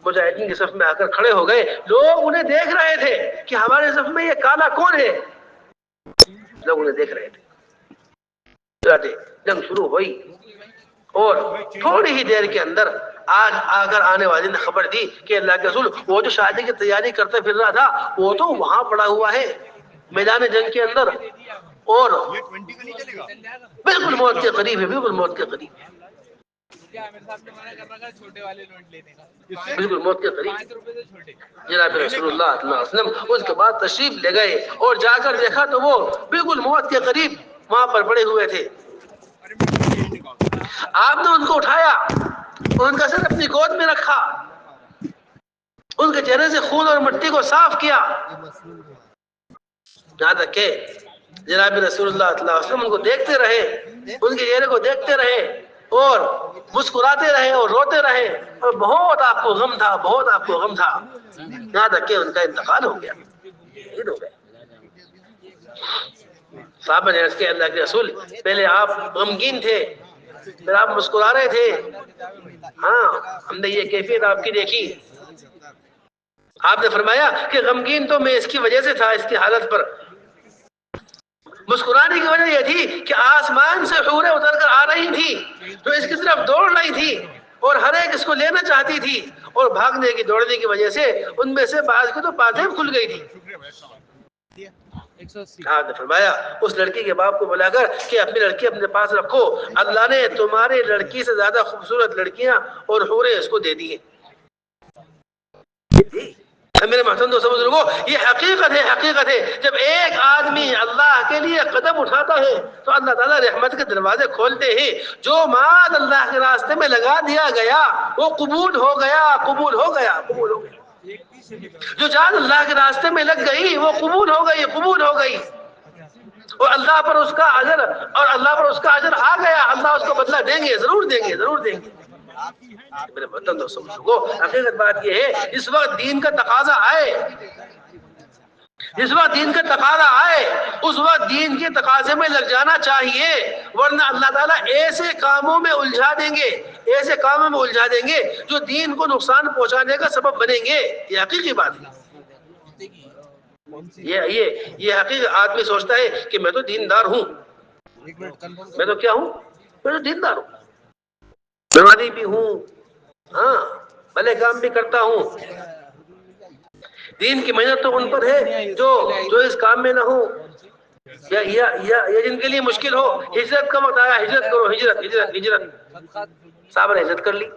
مجاہدین کی صف میں آ کر کھڑے ہو گئے. لوگ انہیں دیکھ رہے تھے کہ ہمارے صف میں یہ کالا کون ہے. لوگ انہیں دیکھ رہے تھے. جنگ شروع ہوئی اور تھوڑی ہی دیر کے اندر آج آ کر آنے والے نے خبر دی کہ اللہ کے رسول وہ جو شادی کی تیاری کرتے پھر رہا تھا وہ تو وہاں پڑا ہوا ہے میدان جنگ کے اندر اور بالکل موت کے قریب ہے. بالکل موت کے قریب ہے. بالکل موت کے قریب. جناب رسول اللہ صلی اللہ علیہ وسلم اس کے بعد تشریف لے گئے اور جا کر دیکھا تو وہ بالکل موت کے قریب وہاں پر پڑے ہوئے تھے. آپ نے ان کو اٹھایا، ان کا سر اپنی گود میں رکھا، ان کے چہرے سے خون اور مٹی کو صاف کیا. یہاں تک کہ جناب رسول اللہ صلی اللہ علیہ وسلم ان کو دیکھتے رہے، ان کے چہرے کو دیکھتے رہے اور مسکراتے رہے اور روتے رہے اور بہت آپ کو غم تھا، بہت آپ کو غم تھا. یہاں تک کہ ان کا انتقال ہو گیا. صحابہ نے عرض کیا اللہ کے رسول پہلے آپ غمگین تھے پھر آپ مسکرا رہے تھے. ہاں ہم نے یہ کیفیت آپ کی دیکھی. آپ نے فرمایا کہ غمگین تو میں اس کی وجہ سے تھا، اس کی حالت پر. مسکرانے کی وجہ یہ تھی کہ آسمان سے حوریں اتر کر آ رہی تھی تو اس کی طرف دوڑ رہی تھی اور ہر ایک اس کو لینا چاہتی تھی اور بھاگنے کی دوڑنے کی وجہ سے ان میں سے بعض کی تو باتیں کھل گئی تھی. آپ نے فرمایا اس لڑکی کے باپ کو بلا کر کہ اپنی لڑکی اپنے پاس رکھو، اللہ نے تمہاری لڑکی سے زیادہ خوبصورت لڑکیاں اور حوریں اس کو دے دی ہیں. میرے محترم دوستو بزرگوں، یہ حقیقت ہے، حقیقت ہے. جب ایک آدمی اللہ کے لیے قدم اٹھاتا ہے تو اللہ تعالیٰ رحمت کے دروازے کھولتے ہیں. جو مال اللہ کے راستے میں لگا دیا گیا وہ قبول ہو گیا، قبول ہو گیا، قبول ہو گیا. جو جان اللہ کے راستے میں لگ گئی وہ قبول ہو گئی، قبول ہو گئی. اور اللہ پر اس کا اجر، اور اللہ پر اس کا اجر آ گیا، اللہ اس کو بدلہ دیں گے، ضرور دیں گے، ضرور دیں گے۔ میرے وطن دوستوں کو حقیقت بات یہ ہے، اس وقت دین کا تقاضا آئے، جس وقت دین کا تقاضا آئے اس وقت دین کے تقاضے میں لگ جانا چاہیے، ورنہ اللہ تعالیٰ ایسے کاموں میں الجھا دیں گے، ایسے کاموں میں الجھا دیں گے جو دین کو نقصان پہنچانے کا سبب بنیں گے۔ یہ حقیقی بات ہے۔ یہ حقیقی آدمی سوچتا ہے کہ میں تو دیندار ہوں، میں تو کیا ہوں، میں تو دیندار ہوں، نمازی بھی ہوں، ہاں بھلے کام بھی کرتا ہوں۔ دین کی محنت تو ان پر ہے جو اس کام میں نہ ہو، یا جن کے لیے مشکل ہو۔ ہجرت کا وقت آیا، ہجرت کرو، ہجرت ہجرت ہجرت۔ صحابہ نے ہجرت کر لی،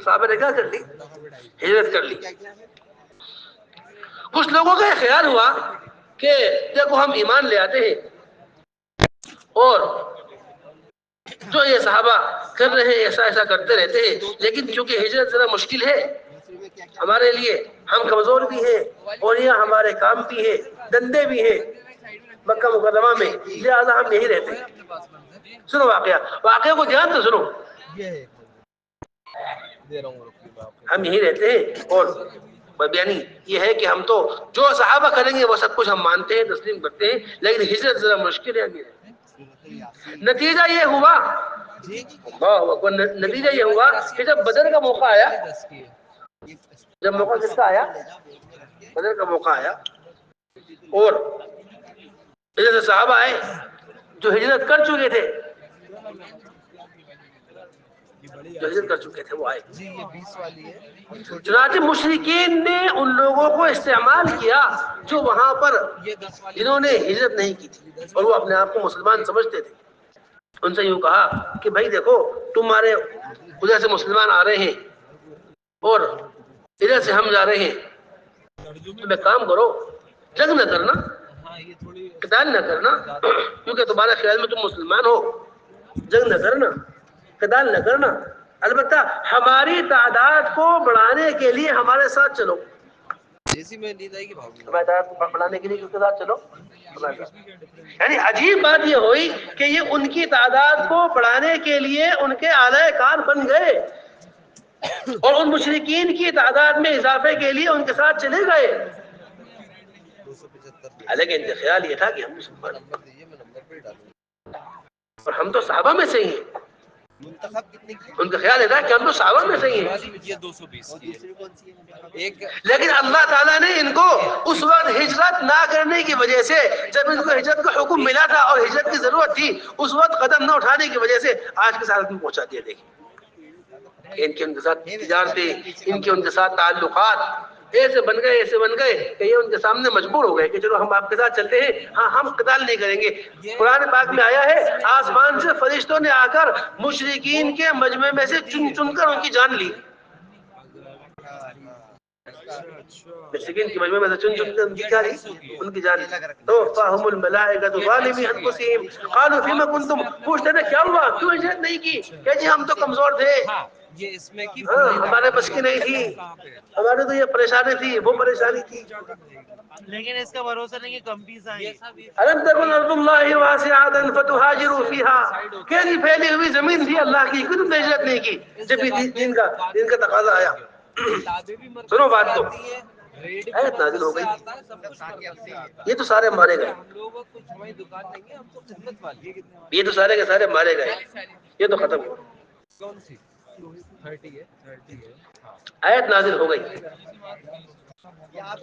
صحابہ نے کیا کر لی؟ ہجرت کر لی۔ کچھ لوگوں کا یہ خیال ہوا کہ دیکھو ہم ایمان لے آتے ہیں اور جو یہ صحابہ کر رہے ہیں ایسا ایسا کرتے رہتے ہیں، لیکن چونکہ ہجرت ذرا مشکل ہے ہمارے لیے، ہم کمزور بھی ہیں اور یہ ہمارے کام بھی ہیں، دندے بھی ہیں مکہ مکرمہ میں، لہٰذا ہم یہی رہتے ہیں۔ سنو واقعہ کو دھیان سے سنو، ہم یہی رہتے ہیں اور یعنی یہ ہے کہ ہم تو جو صحابہ کریں گے وہ سب کچھ ہم مانتے ہیں، تسلیم کرتے ہیں، لیکن ہجرت ذرا مشکل ہے۔ نتیجہ یہ ہوا کہ جب بدر کا موقع آیا، جب موقع کس کا آیا؟ بدر کا موقع آیا، اور ہجرت صحابہ آئے جو ہجرت کر چکے تھے، جو ہجرت کر چکے تھے وہ آئے۔ چنانچہ مشرکین نے ان لوگوں کو استعمال کیا جو وہاں پر جنہوں نے ہجرت نہیں کی تھی اور وہ اپنے آپ کو مسلمان سمجھتے تھے، ان سے یوں کہا کہ بھائی دیکھو تمہارے ادھر سے مسلمان آ رہے ہیں اور ادھر سے ہم جا رہے ہیں، تم ایک کام کرو، جنگ نہ کرنا، قتال نہ کرنا، کیونکہ تمہارے خیال میں تم مسلمان ہو، جنگ نہ کرنا، قتال نہ کرنا، البتہ ہماری تعداد کو بڑھانے کے لیے ہمارے ساتھ چلو، ہماری تعداد کو بڑھانے کے لیے کس کے ساتھ چلو؟ یعنی عجیب بات یہ ہوئی کہ یہ ان کی تعداد کو بڑھانے کے لیے ان کے اعلی کار بن گئے اور ان مشرکین کی تعداد میں اضافے کے لیے ان کے ساتھ چلے گئے، لیکن ان کا خیال یہ تھا کہ ہم مسلمان اور ہم تو صحابہ میں سے ہی ہیں، ان کا خیال یہ تھا کہ ہم تو صحابہ میں سے ہی ہیں۔ لیکن اللہ تعالیٰ نے ان کو اس وقت ہجرت نہ کرنے کی وجہ سے، جب ان کو ہجرت کا حکم ملا تھا اور ہجرت کی ضرورت تھی، اس وقت قدم نہ اٹھانے کی وجہ سے آج کے حالت میں پہنچا دیا۔ دیکھیں ان کے ان کے ساتھ تجارتیں، ان کے ان کے ساتھ تعلقات ایسے بن گئے کہ یہ ان کے سامنے مجبور ہو گئے کہ چلو ہم آپ کے ساتھ چلتے ہیں، ہاں ہم قتال نہیں کریں گے۔ قرآن پاک میں آیا ہے آسمان سے فرشتوں نے آ کر مشرکین کے مجمع میں سے چن چن کر ان کی جان لی، مشرکین کی مجمع میں سے چن چن کر ان کی کیا لی؟ ان کی جان لی۔ توفاہم الملائکۃ ظالمی انفسہم قالوا فیما کنتم، پوچھتے ہیں کیا ہوا، کیوں ہجرت نہیں کی؟ کہ جی ہم تو کمزور تھے، ہمارے بس کی نہیں تھی، ہمارے تو یہ پریشانی تھی، وہ پریشانی تھی، لیکن اس کا بھروسہ نہیں کہ کم پیس آئیں۔ الم تکن ارض اللہ واسعۃ فتہاجروا فیہا، کیسی پھیلی ہوئی زمین تھی اللہ کی، کیوں تم نے ہجرت نہیں کی جب دین کا تقاضا آیا؟ سنو بات کو، آیت نازل ہو گئی، یہ تو سارے مارے گئے، یہ تو سارے کے سارے مارے گئے، یہ تو ختم ہو، آیت نازل ہو گئی،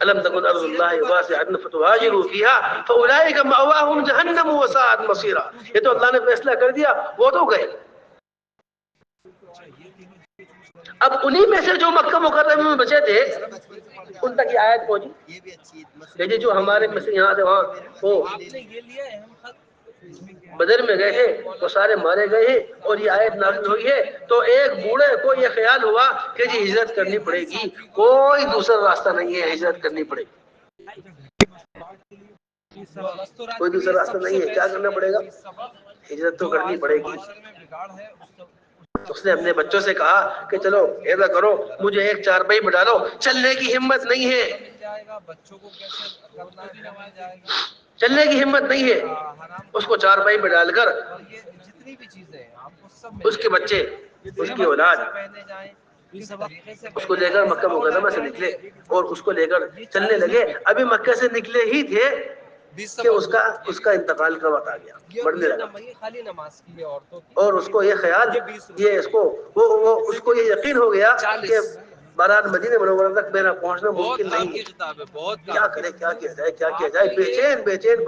الم تکن ارض اللہ واسعۃ فتہاجروا فیہا فاولئک مأواہم جہنم وساءت مصیرا، یہ تو اللہ نے فیصلہ کر دیا، وہ تو گئے۔ اب انہی میں سے جو مکہ مکرمہ میں بچے تھے ان تک یہ آیت پہنچی کہ جو ہمارے میں سے یہاں سے وہاں وہ بدر میں گئے ہیں وہ سارے مارے گئے ہیں اور یہ آیت نازل ہوئی ہے، تو ایک بوڑھے کو یہ خیال ہوا کہ جی ہجرت کرنی پڑے گی، کوئی دوسرا راستہ نہیں ہے، ہجرت کرنی پڑے گی، کوئی دوسرا راستہ نہیں ہے، کیا کرنا پڑے گا؟ ہجرت تو کرنی پڑے گی۔ اس نے اپنے بچوں سے کہا کہ چلو ایسا کرو مجھے ایک چارپائی بٹھا دو، چلنے کی ہمت نہیں ہے، جائے گا، بچوں کو کیسے کرنا ہے سمجھ جائے گا، چلنے کی ہمت نہیں ہے، اس کو چارپائی پہ ڈال کر اور یہ جتنی بھی چیزیں ہیں آپ کو سب اس کے بچے، اس کی اولاد پہنے جائیں، کس طریقے سے اس کو لے کر مکہ مکرمہ سے نکلے اور اس کو لے کر چلنے لگے. ابھی مکہ سے نکلے ہی تھے کہ اس کا انتقال کا وقت آ گیا، مرنے لگا. خالی نماز کی ہے عورتوں کی، اور اس کو یہ خیال، یہ اس کو یہ یقین ہو گیا کہ بارات مدینہ منورہ تک میرا پہنچنا بہت ممکن کام نہیں کی ہے. کتاب ہے، بہت کیا کرے، کیا کیا جائے، کیا کیا جائے، بے چین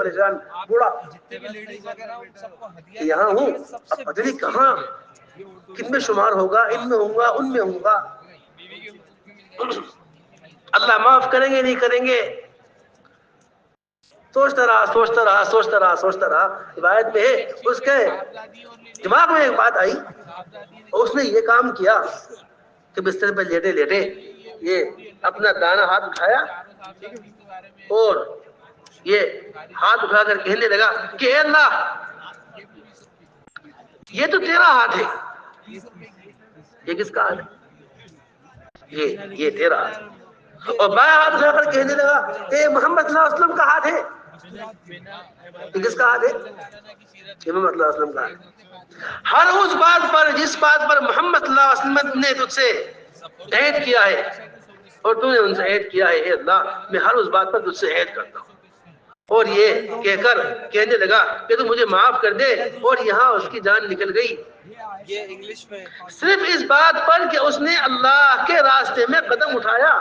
بوڑھا جتنے بھی لیڈیز وغیرہ ان سب کو ہدیہ کہ یہاں ہوں، سب اب سے پتہ نہیں بیسٹ کہاں چیز کن میں شمار ہوگا، ان میں ہوں گا، ان میں ہوں گا. اللہ معاف کریں گے نہیں کریں گے. سوچتا رہا. روایت میں ہے اس کے دماغ میں ایک بات آئی اور اس نے یہ کام کیا کہ بستر پہ لیٹے لیٹے یہ اپنا دانا ہاتھ اٹھایا اور یہ ہاتھ اٹھا کر کہنے لگا کہ اے اللہ، یہ تو تیرا ہاتھ ہے. یہ کس کا ہاتھ ہے؟ یہ تیرا ہاتھ ہے. اور بائیں ہاتھ اٹھا کر کہنے لگا کہ محمد صلی اللہ علیہ وسلم کا ہاتھ ہے. یہ کس کا ہاتھ ہے؟ یہ محمد صلی اللہ علیہ وسلم کا ہاتھ. ہر اس بات پر جس بات پر محمد صلی اللہ علیہ وسلم نے تجھ سے عہد کیا ہے اور تو نے ان سے عہد کیا ہے، اے اللہ میں ہر اس بات پر تجھ سے عہد کرتا ہوں. اور یہ کہہ کر کہنے لگا کہ تو مجھے معاف کر دے، اور یہاں اس کی جان نکل گئی. یہ انگلش میں صرف اس بات پر کہ اس نے اللہ کے راستے میں قدم اٹھایا.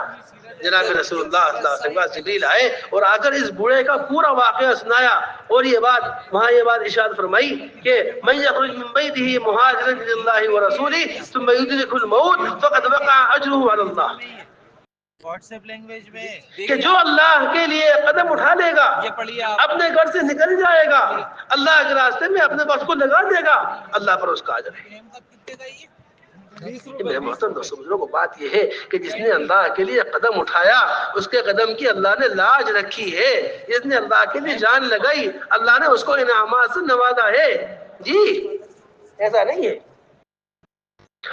جناب رسول اللہ صلی اللہ علیہ وسلم جبریل آئے اور آ کر اس بوڑھے کا پورا واقعہ سنایا، اور یہ بات ارشاد فرمائی کہ من یخرج من بیتہ مہاجرا الی اللہ ورسولہ ثم یدرکہ الموت فقد وقع اجرہ علی اللہ. واٹس ایپ لینگویج میں کہ جو اللہ کے لیے قدم اٹھا لے گا، اپنے گھر سے نکل جائے گا، اللہ کے راستے میں اپنے وقت کو لگا دے گا، اللہ پر اس کا اجر ہے. میرے محترم دوستو بزرگوں، بات یہ ہے کہ جس نے اللہ کے لیے قدم اٹھایا اس کے قدم کی اللہ نے لاج رکھی ہے. جس نے اللہ کے لیے جان لگائی اللہ نے اس کو انعامات سے نوازا ہے. جی ایسا نہیں ہے.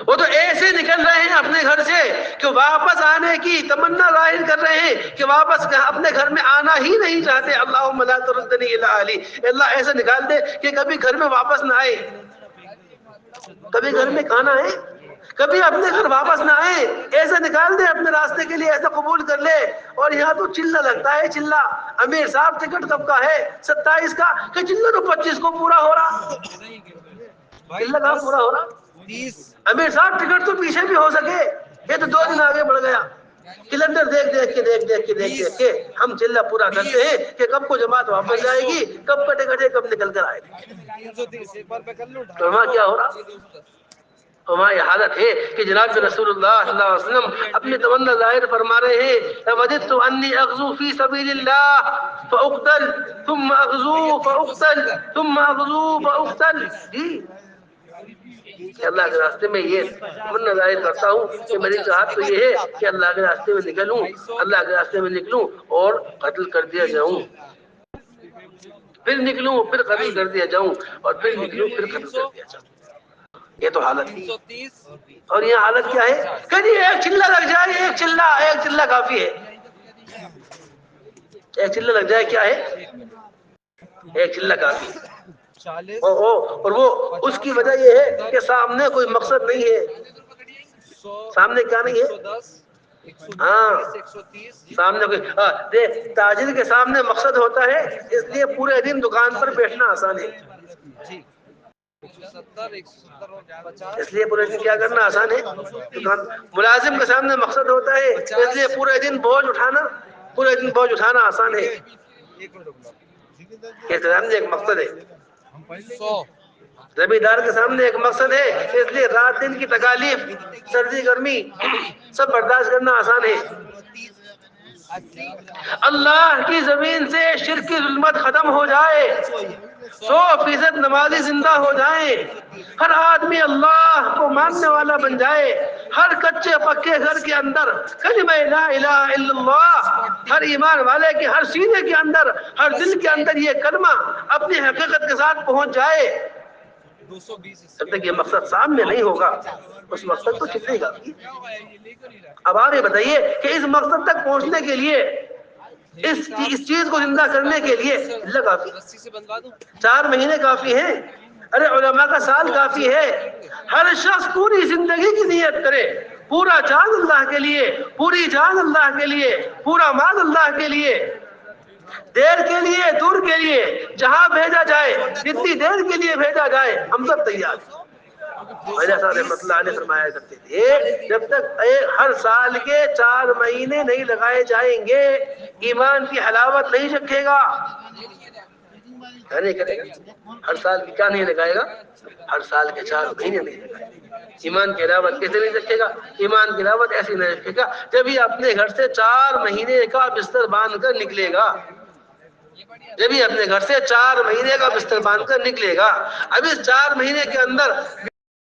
وہ تو ایسے نکل رہے ہیں اپنے گھر سے کہ واپس آنے کی تمنا ظاہر کر رہے ہیں کہ واپس اپنے گھر میں آنا ہی نہیں چاہتے. اللہم لا تردنی الی اہلی، اللہ ایسے نکال دے کہ کبھی گھر میں واپس نہ آئے. کبھی گھر میں کھانا ہے، کبھی اپنے گھر واپس نہ آئے. ایسا نکال دے اپنے راستے کے لیے، ایسا قبول کر لے. اور یہاں تو چلہ لگتا ہے، چلہ. امیر صاحب ٹکٹ کب کا ہے؟ 27 کا. کہ چلہ تو 25 کو پورا ہو رہا. چلہ کہاں پورا ہو رہا؟ 30. امیر صاحب ٹکٹ تو پیچھے بھی ہو سکے، یہ تو 2 دن آگے بڑھ گیا. کیلنڈر دیکھ کے ہم چلہ پورا کرتے ہیں کہ کب کو جماعت واپس جائے گی، کب کا ٹکٹ ہے، کب نکل کر آئے گا. 330 ایک بار پہ کر لوں. تو وہاں کیا ہو رہا؟ وہاں یہ حالت ہے کہ جناب رسول اللہ صلی اللہ علیہ وسلم اپنی تمنا ظاہر فرما رہے ہیں. وجدت انی اغزو فی سبیل اللہ فاقتل ثم اغزو فاقتل ثم اغزو فاقتل. جی کہ اللہ کے راستے میں یہ تمنا ظاہر کرتا ہوں کہ میری چاہت تو یہ ہے کہ اللہ کے راستے میں نکلوں، اللہ کے راستے میں نکلوں اور قتل کر دیا جاؤں، پھر نکلوں پھر قتل کر دیا جاؤں، اور پھر نکلوں پھر قتل کر دیا جاؤں. یہ تو حالت ہے. 330. اور یہ حالت کیا ہے؟ کہیں ایک چلہ لگ جائے، ایک چلہ کافی ہے. ایک چلہ لگ جائے کیا ہے؟ ایک چلہ کافی ہے. 40. اور وہ اس کی وجہ یہ ہے کہ سامنے کوئی مقصد نہیں ہے. سامنے کیا نہیں ہے؟ 110. ہاں 130. سامنے کوئی تاجر کے سامنے مقصد ہوتا ہے، اس لیے پورے دن دکان پر بیٹھنا آسان ہے. جی 170. 150. اس لیے پورے دن کیا کرنا آسان ہے. دکان ملازم کے سامنے مقصد ہوتا ہے، اس لیے پورے دن بوجھ اٹھانا آسان ہے. ایک مقصد ہے. 100. زمیندار کے سامنے ایک مقصد ہے، اس لیے رات دن کی تکالیف، سردی گرمی سب برداشت کرنا آسان ہے. 80. اللہ کی زمین سے شرک کی ظلمت ختم ہو جائے، 100% نمازی زندہ ہو جائیں، ہر آدمی اللہ کو ماننے والا بن جائے، ہر کچے پکے گھر کے اندر کلمہ لا الہ الا اللہ، ہر ایمان والے کے ہر سینے کے اندر، ہر دل کے اندر یہ کلمہ اپنی حقیقت کے ساتھ پہنچ جائے. 220. جب تک یہ مقصد سامنے نہیں ہوگا اس وقت تک تو چلے گا. اب آپ یہ بتائیے کہ اس مقصد تک پہنچنے کے لیے اس چیز کو زندہ کرنے کے لیے اللہ کافی، رسی سے بندھوا دوں 4 مہینے کافی ہیں، ارے علماء کا سال کافی ہے۔ ہر شخص پوری زندگی کی نیت کرے، پورا جان اللہ کے لیے، پوری جان اللہ کے لیے، پورا مال اللہ کے لیے، دیر کے لیے دور کے لیے، جہاں بھیجا جائے، جتنی دیر کے لیے بھیجا جائے، ہم سب تیار ہیں۔ میرے ساتھ رحمت اللہ علیہ فرمایا کرتے تھے جب تک ہر سال کے 4 مہینے نہیں لگائے جائیں گے ایمان کی حلاوت نہیں چکھے گا۔ کیا نہیں کرے گا؟ ہر سال کی کیا نہیں لگائے گا؟ ہر سال کے 4 مہینے نہیں لگائے گا۔ ایمان کی حلاوت کیسے نہیں چکھے گا؟ ایمان کی حلاوت ایسی نہیں چکھے گا جب یہ اپنے گھر سے 4 مہینے کا بستر باندھ کر نکلے گا، جب یہ اپنے گھر سے 4 مہینے کا بستر باندھ کر نکلے گا۔ اب اس 4 مہینے کے اندر